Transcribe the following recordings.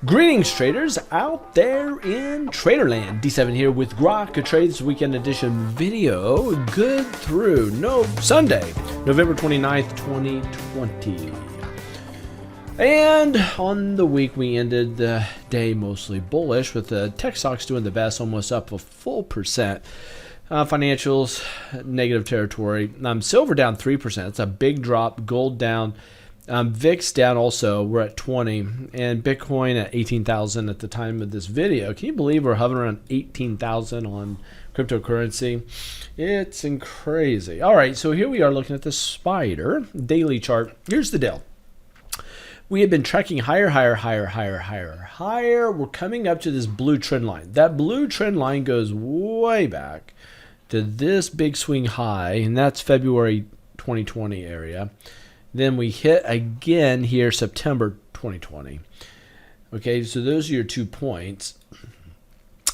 Greetings, traders out there in Traderland. D7 here with Grok Trade's Weekend Edition video. Good through Sunday, November 29th, 2020. And on the week, we ended the day mostly bullish, with the tech stocks doing the best, almost up a full percent. Financials, negative territory. Silver down 3%. It's a big drop. Gold down. VIX down also. We're at 20. And Bitcoin at 18,000 at the time of this video. Can you believe we're hovering around 18,000 on cryptocurrency? It's crazy. All right, so here we are looking at the spider daily chart. Here's the deal. We have been tracking higher. We're coming up to this blue trend line. That blue trend line goes way back to this big swing high, and that's February 2020 area. Then we hit again here September 2020. Okay, so those are your 2 points.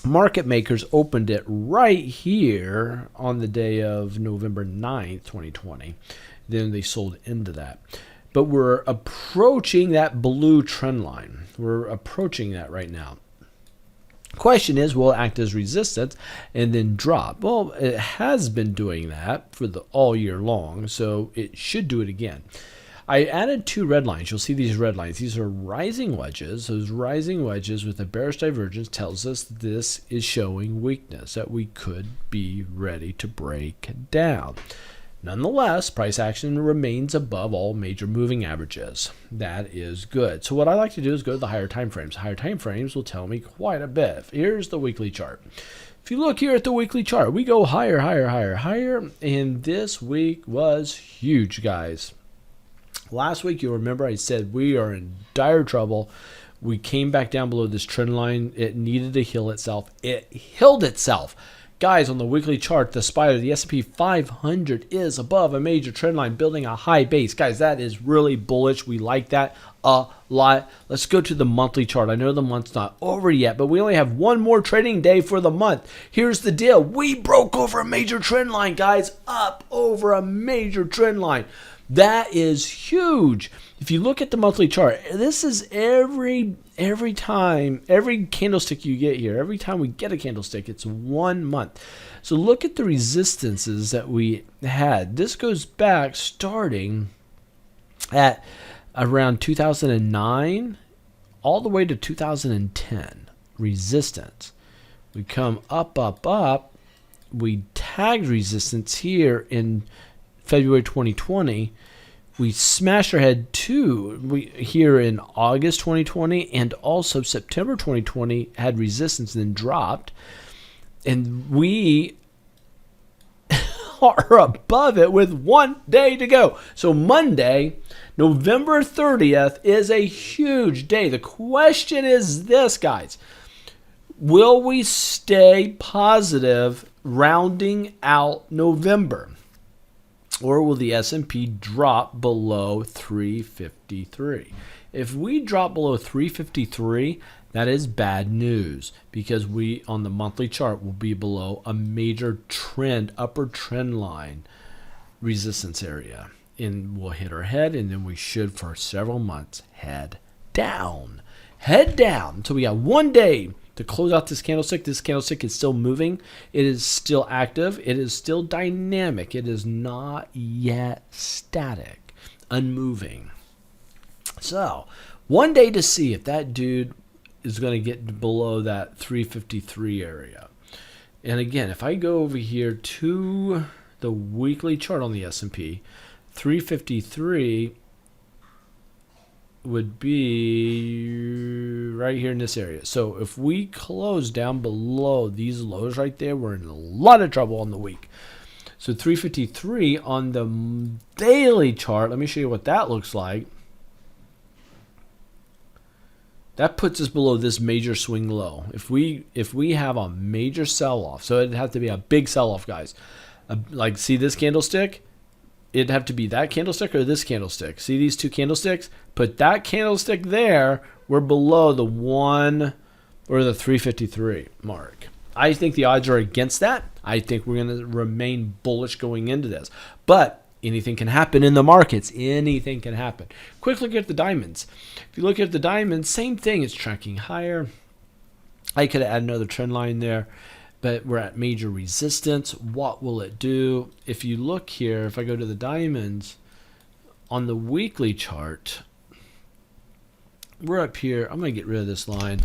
Market makers opened it right here on the day of November 9th, 2020. Then they sold into that. But we're approaching that blue trend line. We're approaching that right now. Question is, will it act as resistance and then drop? Well, it has been doing that for all year long, so it should do it again. I added 2 red lines. You'll see these red lines. These are rising wedges. Those rising wedges with a bearish divergence tells us this is showing weakness, that we could be ready to break down. Nonetheless, price action remains above all major moving averages. That is good. So what I like to do is go to the higher time frames. Higher time frames will tell me quite a bit. Here's the weekly chart. If you look here at the weekly chart, we go higher, and this week was huge, guys. Last week, you'll remember I said we are in dire trouble. We came back down below this trend line. It needed to heal itself. It healed itself. Guys, on the weekly chart, the spider, the SP500 is above a major trend line, building a high base. Guys, that is really bullish. We like that a lot. Let's go to the monthly chart. I know the month's not over yet, but we only have one more trading day for the month. Here's the deal. We broke over a major trend line, guys. Up over a major trend line. That is huge. If you look at the monthly chart, this is every time, every candlestick you get here, every time we get a candlestick, it's 1 month. So look at the resistances that we had. This goes back starting at around 2009 all the way to 2010. Resistance. We come up. We tagged resistance here in February 2020. We smashed our head here in August 2020, and also September 2020 had resistance and then dropped. And we are above it with 1 day to go. So Monday, November 30th, is a huge day. The question is this, guys. Will we stay positive rounding out November? Or will the S&P drop below 353? If we drop below 353, that is bad news, because we, on the monthly chart, will be below a major upper trend line resistance area. And we'll hit our head, and then we should, for several months, head down. Head down. So we got 1 day to close out this candlestick. This candlestick is still moving. It is still active. It is still dynamic. It is not yet static, unmoving. So 1 day to see if that dude is going to get below that 353 area. And again, if I go over here to the weekly chart on the S&P, 353 would be right here in this area. So if we close down below these lows right there, we're in a lot of trouble on the week. So 353 on the daily chart, let me show you what that looks like. That puts us below this major swing low. If we have a major sell-off, so it'd have to be a big sell-off, guys. Like, see this candlestick? It'd have to be that candlestick or this candlestick. See these 2 candlesticks? Put that candlestick there. We're below the 1 or the 353 mark. I think the odds are against that. I think we're going to remain bullish going into this. But anything can happen in the markets. Anything can happen. Quick look at the diamonds. If you look at the diamonds, same thing. It's tracking higher. I could add another trend line there, but we're at major resistance. What will it do? If you look here, if I go to the diamonds on the weekly chart, we're up here. I'm going to get rid of this line,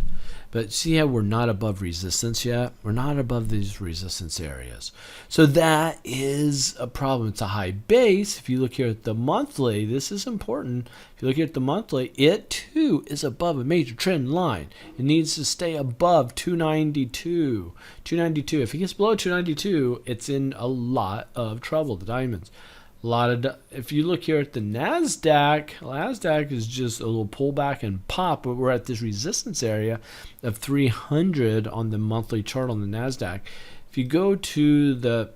but see how we're not above resistance yet? We're not above these resistance areas. So that is a problem. It's a high base. If you look here at the monthly, this is important. If you look here at the monthly, it too is above a major trend line. It needs to stay above 292. 292. If it gets below 292, it's in a lot of trouble, the diamonds. If you look here at the NASDAQ is just a little pullback and pop, but we're at this resistance area of 300 on the monthly chart on the NASDAQ. If you go to the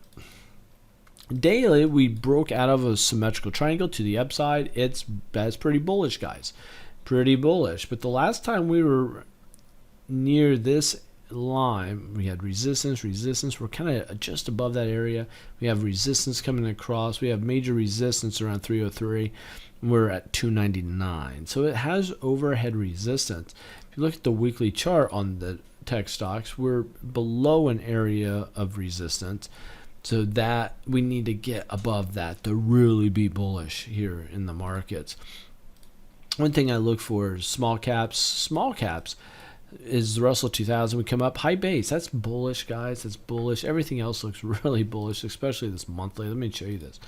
daily, we broke out of a symmetrical triangle to the upside. That's pretty bullish, guys. Pretty bullish. But the last time we were near this line, we had resistance. We're kind of just above that area. We have resistance coming across. We have major resistance around 303. We're at 299. So it has overhead resistance. If you look at the weekly chart on the tech stocks, we're below an area of resistance. So that we need to get above that to really be bullish here in the markets. One thing I look for is small caps. Small caps is the Russell 2000. We come up high base. That's bullish, guys. That's bullish. Everything else looks really bullish, especially this monthly. Let me show you this.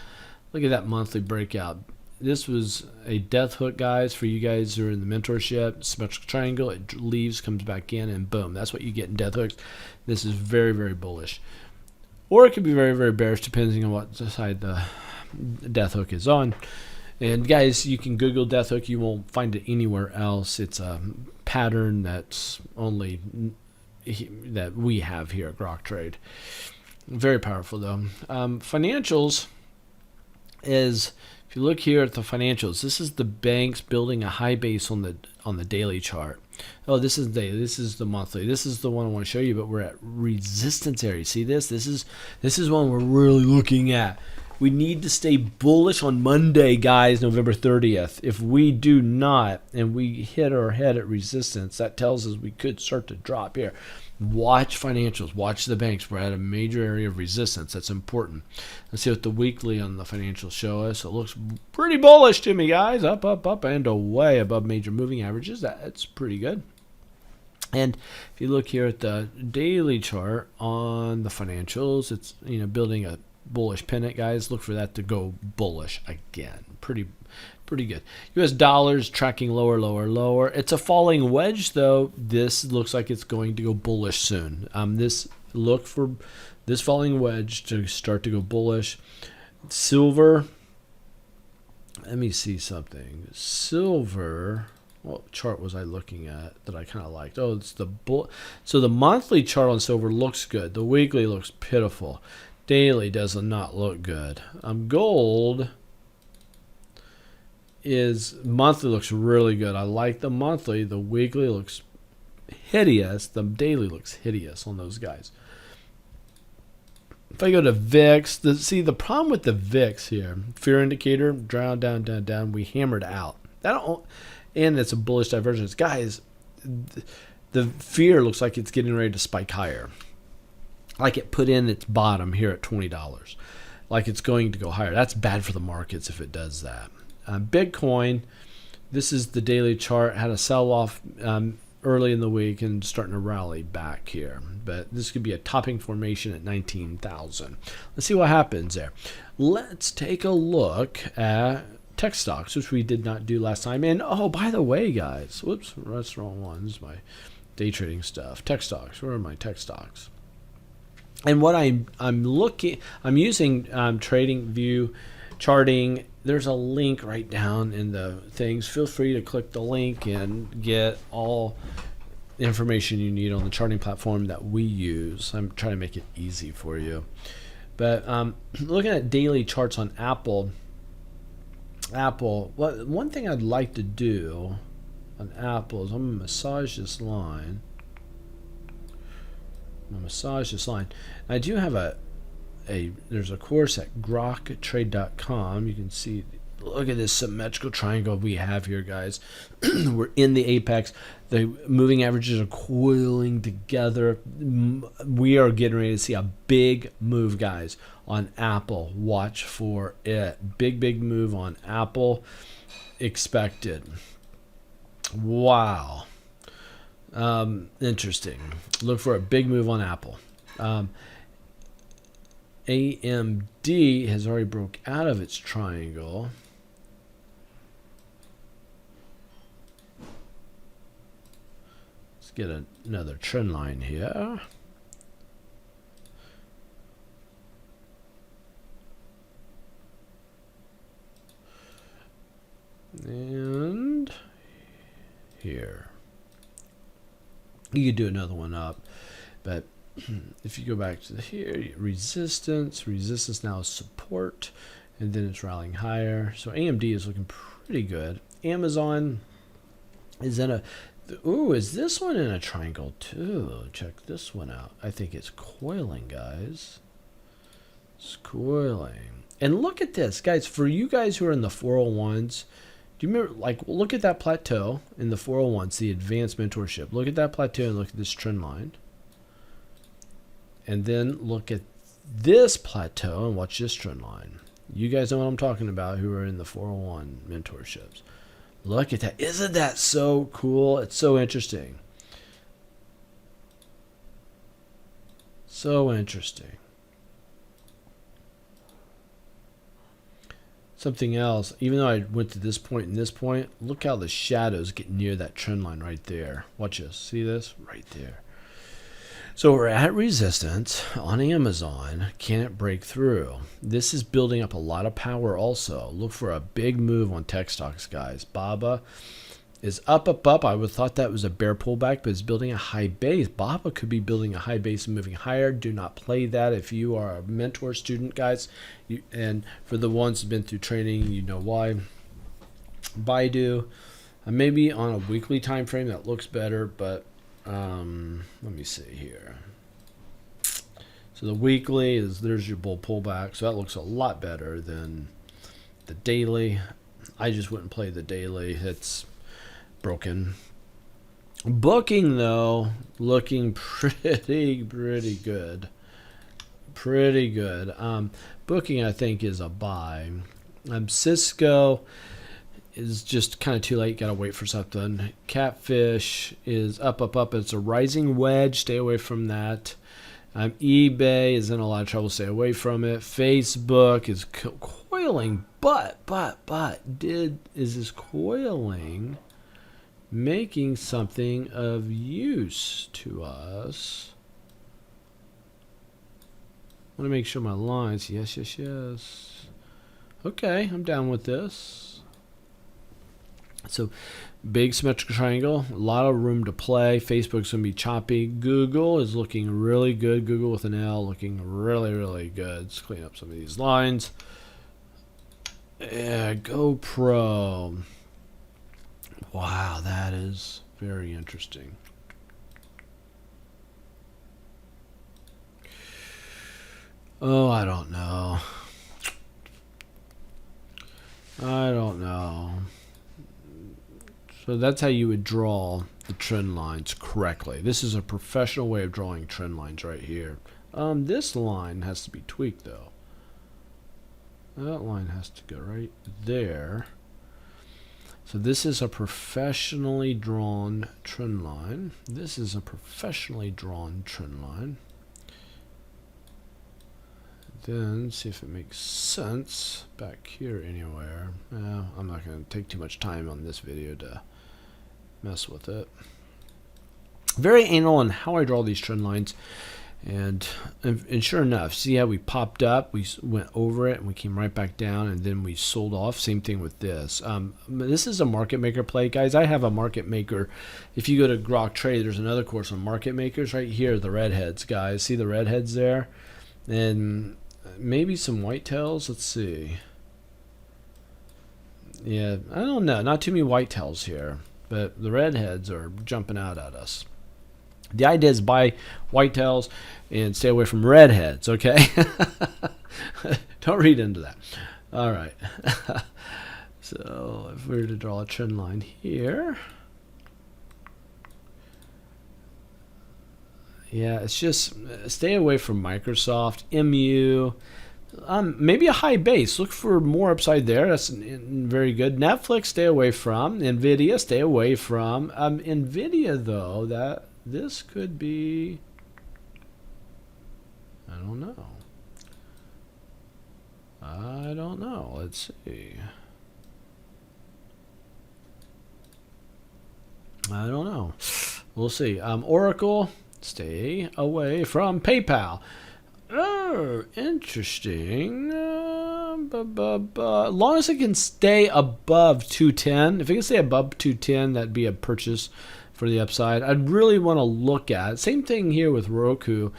Look at that monthly breakout. This was a death hook, guys, for you guys who are in the mentorship. Symmetrical triangle. It leaves, comes back in, and boom. That's what you get in death hooks. This is very, very bullish. Or it could be very, very bearish, depending on what side the death hook is on. And guys, you can Google death hook. You won't find it anywhere else. It's a pattern that's only that we have here at Grok Trade. Very powerful though. Financials is, if you look here at the financials, this is the banks building a high base on the daily chart. Oh, this is daily. This is the monthly. This is the one I want to show you. But we're at resistance area. See this? This is one we're really looking at. We need to stay bullish on Monday, guys, November 30th. If we do not, and we hit our head at resistance, that tells us we could start to drop here. Watch financials. Watch the banks. We're at a major area of resistance. That's important. Let's see what the weekly on the financials show us. It looks pretty bullish to me, guys. Up, up, up, and away above major moving averages. That's pretty good. And if you look here at the daily chart on the financials, it's building a bullish pennant, guys. Look for that to go bullish again. Pretty good. US dollars tracking lower, lower, lower. It's a falling wedge though. This looks like it's going to go bullish soon. Look for this falling wedge to start to go bullish. Silver. Let me see something. Silver. What chart was I looking at that I kind of liked? Oh, it's so the monthly chart on silver looks good. The weekly looks pitiful. Daily does not look good. Gold monthly looks really good. I like the monthly. The weekly looks hideous. The daily looks hideous on those guys. If I go to VIX, the problem with the VIX here, fear indicator, down, down, down, down. We hammered out. And it's a bullish divergence, guys. The fear looks like it's getting ready to spike higher. Like it put in its bottom here at $20. Like it's going to go higher. That's bad for the markets if it does that. Bitcoin, this is the daily chart. Had a sell-off early in the week and starting to rally back here. But this could be a topping formation at 19,000. Let's see what happens there. Let's take a look at tech stocks, which we did not do last time. And oh, by the way, guys, whoops, that's the wrong one. This is my day trading stuff. Tech stocks. Where are my tech stocks? And what I'm using Trading View charting. There's a link right down in the things. Feel free to click the link and get all the information you need on the charting platform that we use. I'm trying to make it easy for you. But looking at daily charts on Apple, one thing I'd like to do on Apple is I'm going to massage this line. I do have a there's a course at groktrade.com. You can see, look at this symmetrical triangle we have here, guys. We're in the apex. The moving averages are coiling together. We are getting ready to see a big move, guys, on Apple. Watch for it. Big move on Apple expected. Wow. Interesting. Look for a big move on Apple. AMD has already broke out of its triangle. Let's get another trend line here. And here. You could do another one up, but if you go back to here, resistance now is support, and then it's rallying higher. So AMD is looking pretty good. Amazon is in a, ooh, is this one in a triangle too? Check this one out. I think it's coiling, guys. It's coiling. And look at this, guys, for you guys who are in the 401s, do you remember, like, look at that plateau in the 401s, the advanced mentorship. Look at that plateau and look at this trend line. And then look at this plateau and watch this trend line. You guys know what I'm talking about who are in the 401 mentorships. Look at that. Isn't that so cool? It's so interesting. So interesting. Something else, even though I went to this point and this point, look how the shadows get near that trend line right there. Watch this. See this? Right there. So we're at resistance on Amazon. Can it break through? This is building up a lot of power also. Look for a big move on tech stocks, guys. BABA is up. I would have thought that was a bear pullback, but it's building a high base. BABA could be building a high base and moving higher. Do not play that if you are a mentor student, guys. And for the ones who've been through training, you know why. Baidu, maybe on a weekly time frame that looks better, but let me see here. So the weekly is, there's your bull pullback, so that looks a lot better than the daily. I just wouldn't play the daily. It's broken. Booking, though, looking pretty good. Pretty good. Booking, I think, is a buy. Cisco is just kind of too late. Got to wait for something. Catfish is up. It's a rising wedge. Stay away from that. eBay is in a lot of trouble. Stay away from it. Facebook is coiling, but is this coiling making something of use to us? I want to make sure my lines. Yes. Okay, I'm down with this. So, big symmetrical triangle, a lot of room to play. Facebook's going to be choppy. Google is looking really good. Google with an L looking really good. Let's clean up some of these lines. Yeah, GoPro. Wow, that is very interesting. Oh, I don't know. So that's how you would draw the trend lines correctly. This is a professional way of drawing trend lines right here. This line has to be tweaked though. That line has to go right there. So this is a professionally drawn trend line. This is a professionally drawn trend line. Then see if it makes sense back here anywhere. I'm not going to take too much time on this video to mess with it. Very anal on how I draw these trend lines, and sure enough, see how we popped up, we went over it, and we came right back down, and then we sold off. Same thing with this. This is a market maker play, guys. I have a market maker. If you go to Grok Trade, there's another course on market makers right here. The redheads, guys. See the redheads there, and maybe some whitetails. Let's see. Yeah, I don't know. Not too many whitetails here, but the redheads are jumping out at us. The idea is buy whitetails and stay away from redheads, okay? Don't read into that. All right. So if we were to draw a trend line here, yeah, it's just stay away from Microsoft, MU, maybe a high base. Look for more upside there. That's very good. Netflix, stay away from. Nvidia, stay away from. Nvidia, though, this could be, I don't know. I don't know. Let's see. I don't know. We'll see. Oracle, stay away from. PayPal. Oh, interesting. As long as it can stay above 210. If it can stay above 210, that'd be a purchase for the upside. I'd really want to look at. Same thing here with Roku.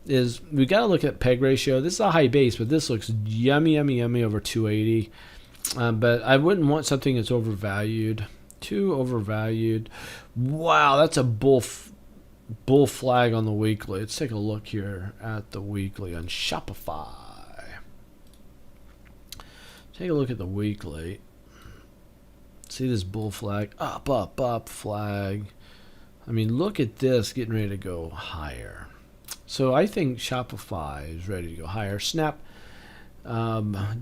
Is we got to look at PEG ratio. This is a high base, but this looks yummy over 280. But I wouldn't want something that's overvalued. Too overvalued. Wow, that's a bull flag on the weekly. Let's take a look here at the weekly on Shopify. Take a look at the weekly. See this bull flag? Up flag. I mean, look at this getting ready to go higher. So I think Shopify is ready to go higher. Snap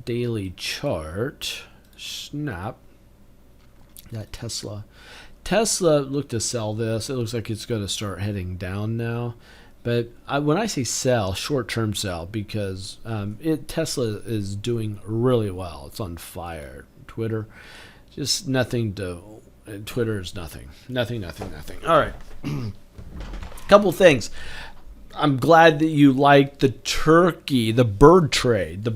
daily chart. Snap. That Tesla looked to sell this. It looks like it's going to start heading down now. But when I say sell, short-term sell, because Tesla is doing really well. It's on fire. Twitter, just nothing to. Twitter is nothing. Nothing. All right. Couple things. I'm glad that you liked the bird trade.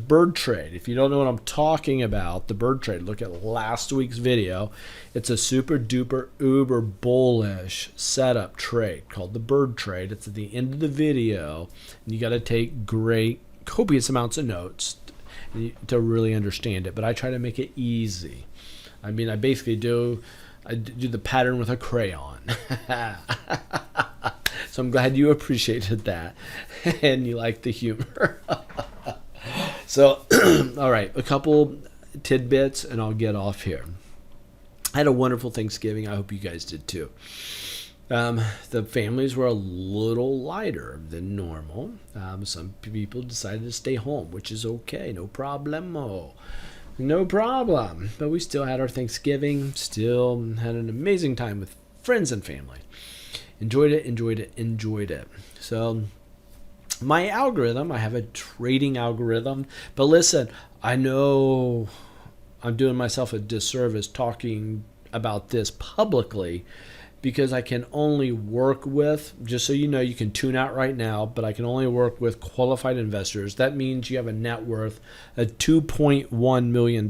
If you don't know what I'm talking about, the bird trade, look at last week's video. It's a super duper uber bullish setup trade called the bird trade. It's at the end of the video. And you got to take copious amounts of notes to really understand it. But I try to make it easy. I mean, I basically do the pattern with a crayon. So I'm glad you appreciated that and you like the humor. So, all right, a couple tidbits and I'll get off here. I had a wonderful Thanksgiving. I hope you guys did too. The families were a little lighter than normal. Some people decided to stay home, which is okay. No problemo. No problem. But we still had our Thanksgiving. Still had an amazing time with friends and family. Enjoyed it. So my algorithm, I have a trading algorithm. But listen, I know I'm doing myself a disservice talking about this publicly because I can only work with, just so you know, you can tune out right now, but I can only work with qualified investors. That means you have a net worth of $2.1 million,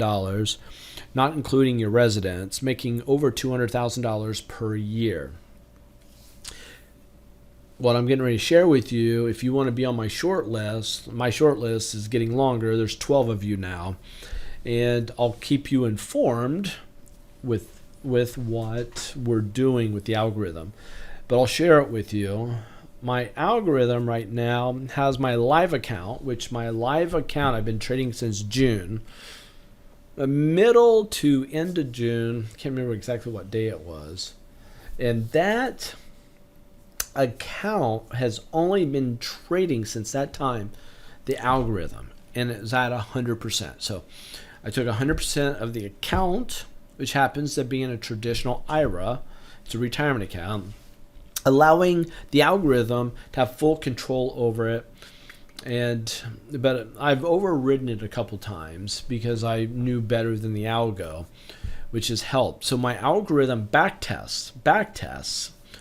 not including your residence, making over $200,000 per year. What I'm getting ready to share with you, if you want to be on my short list is getting longer. There's 12 of you now. And I'll keep you informed with what we're doing with the algorithm. But I'll share it with you. My algorithm right now has my live account, which my live account I've been trading since June. The middle to end of June. Can't remember exactly what day it was. And that account has only been trading since that time, the algorithm, and it's at 100%. So I took 100% of the account, which happens to be in a traditional IRA. It's a retirement account, allowing the algorithm to have full control over it. But I've overridden it a couple times because I knew better than the algo, which has helped. So my algorithm backtests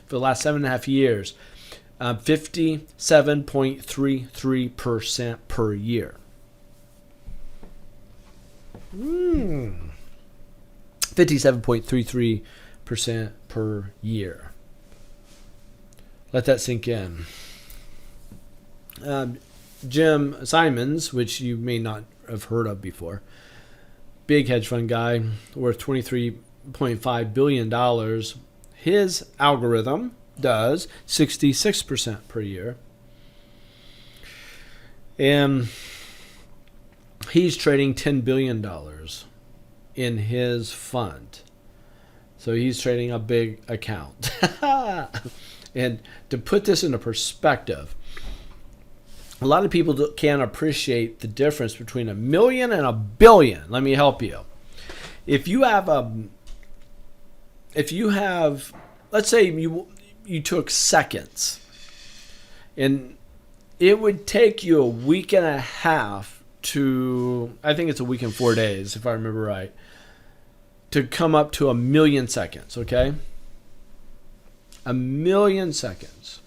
for the last 7.5 years, 57.33% per year. 57.33% per year. Let that sink in. Jim Simons, which you may not have heard of before, big hedge fund guy, worth $23.5 billion. His algorithm does 66% per year. And he's trading $10 billion in his fund. So he's trading a big account. And to put this into perspective, a lot of people can't appreciate the difference between $1 million and $1 billion. Let me help you. If you have, let's say you took seconds, and it would take you a week and a half to, I think it's a week and 4 days, if I remember right, to come up to 1 million seconds, okay? 1 million seconds.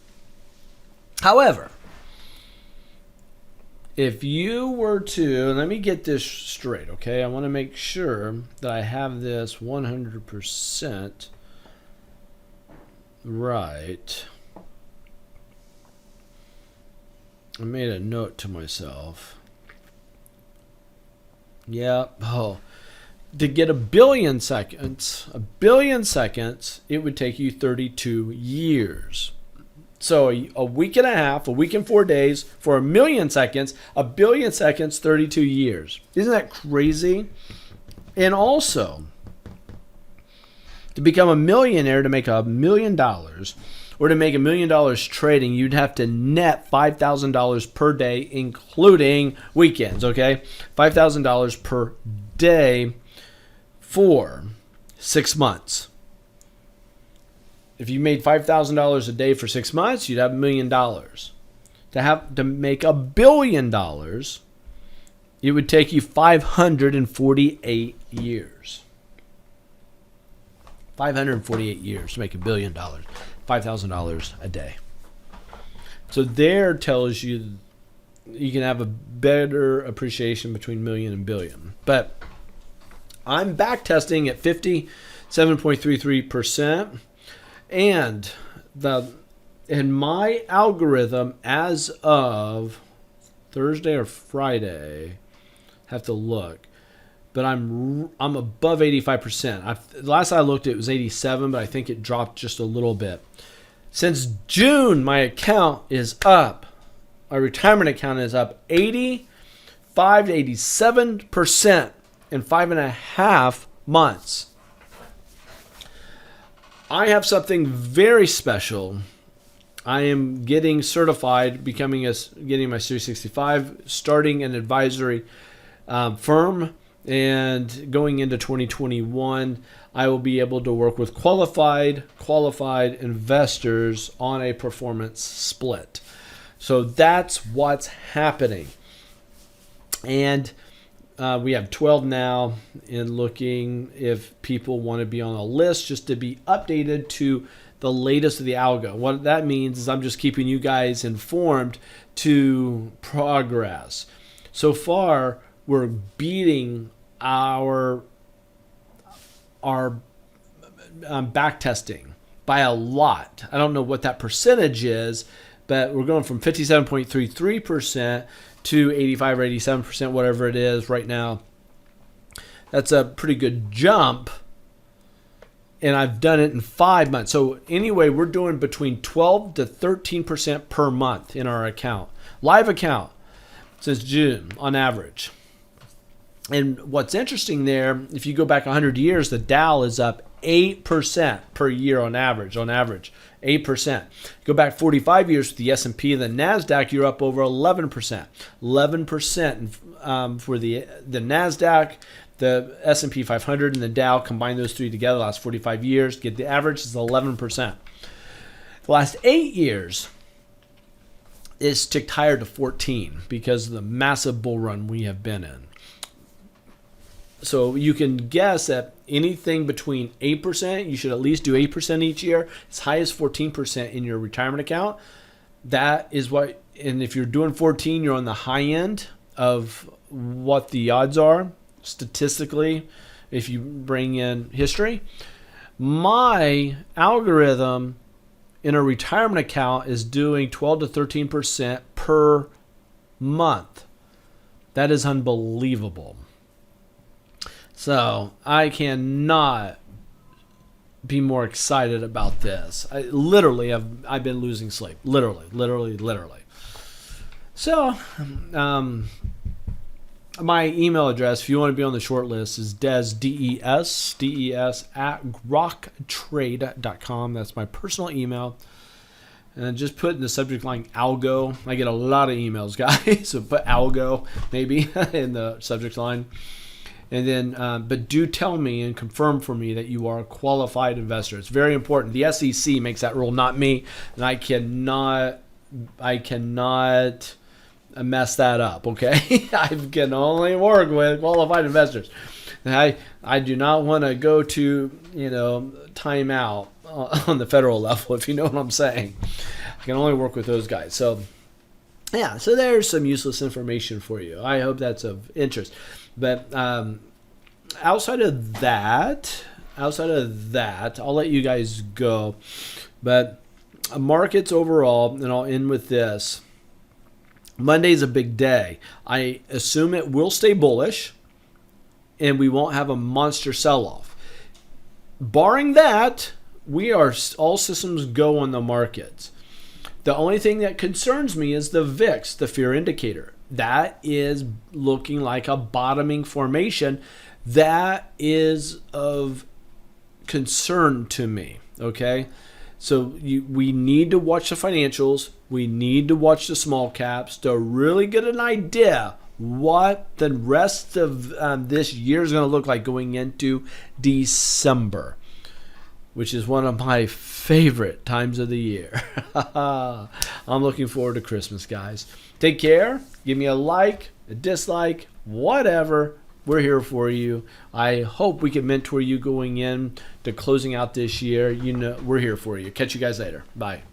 However, if you were to, let me get this straight, okay? I want to make sure that I have this 100% right. I made a note to myself. Yeah. Oh, to get 1 billion seconds, it would take you 32 years. So a week and a half, a week and 4 days for 1 million seconds, 1 billion seconds, 32 years. Isn't that crazy? And also, to become a millionaire, to make $1 million, or to make $1 million trading, you'd have to net $5,000 per day, including weekends, okay? $5,000 per day for 6 months. If you made $5,000 a day for 6 months, you'd have $1 million. To make $1 billion, it would take you 548 years. 548 years to make $1 billion. $5,000 a day. So there tells you you can have a better appreciation between million and billion. But I'm back testing at 57.33%. And in my algorithm as of Thursday or Friday, have to look, but I'm above 85%. Last I looked, it was 87, but I think it dropped just a little bit. Since June, my account is up. My retirement account is up 85 to 87% in 5.5 months. I have something very special. I am getting certified, getting my Series 65, starting an advisory firm, and going into 2021, I will be able to work with qualified investors on a performance split. So that's what's happening. And we have 12 now, and looking if people want to be on a list just to be updated to the latest of the algo. What that means is I'm just keeping you guys informed to progress. So far, we're beating our back testing by a lot. I don't know what that percentage is, but we're going from 57.33% to 85 or 87%, whatever it is right now. That's a pretty good jump. And I've done it in 5 months. So anyway, we're doing between 12 to 13% per month in our account. Live account since June on average. And what's interesting there, if you go back 100 years, the Dow is up 8% per year on average, 8%. Go back 45 years with the S&P and the NASDAQ, you're up over 11%. 11% for the NASDAQ, the SP 500 and the Dow, combine those three together the last 45 years, get the average is 11%. The last 8 years, it's ticked higher to 14 because of the massive bull run we have been in. So you can guess that anything between 8%, you should at least do 8% each year, as high as 14% in your retirement account. That is what, and if you're doing 14, you're on the high end of what the odds are statistically if you bring in history. My algorithm in a retirement account is doing 12 to 13% per month. That is unbelievable. So I cannot be more excited about this. I've been losing sleep. Literally. So, my email address, if you want to be on the short list, is des at groktrade.com. That's my personal email. And just put in the subject line algo. I get a lot of emails, guys. So put algo maybe in the subject line. And then, but do tell me and confirm for me that you are a qualified investor. It's very important. The SEC makes that rule, not me. And I cannot mess that up, okay? I can only work with qualified investors. And I do not want to go to, timeout on the federal level, if you know what I'm saying. I can only work with those guys. So, yeah, so there's some useless information for you. I hope that's of interest. But outside of that, I'll let you guys go. But markets overall, and I'll end with this. Monday's a big day. I assume it will stay bullish, and we won't have a monster sell-off. Barring that, we are all systems go on the markets. The only thing that concerns me is the VIX, the fear indicator. That is looking like a bottoming formation. That is of concern to me, okay? So we need to watch the financials. We need to watch the small caps to really get an idea what the rest of this year is going to look like going into December, which is one of my favorite times of the year. I'm looking forward to Christmas, guys. Take care. Give me a like, a dislike, whatever. We're here for you. I hope we can mentor you going in to closing out this year. We're here for you. Catch you guys later. Bye.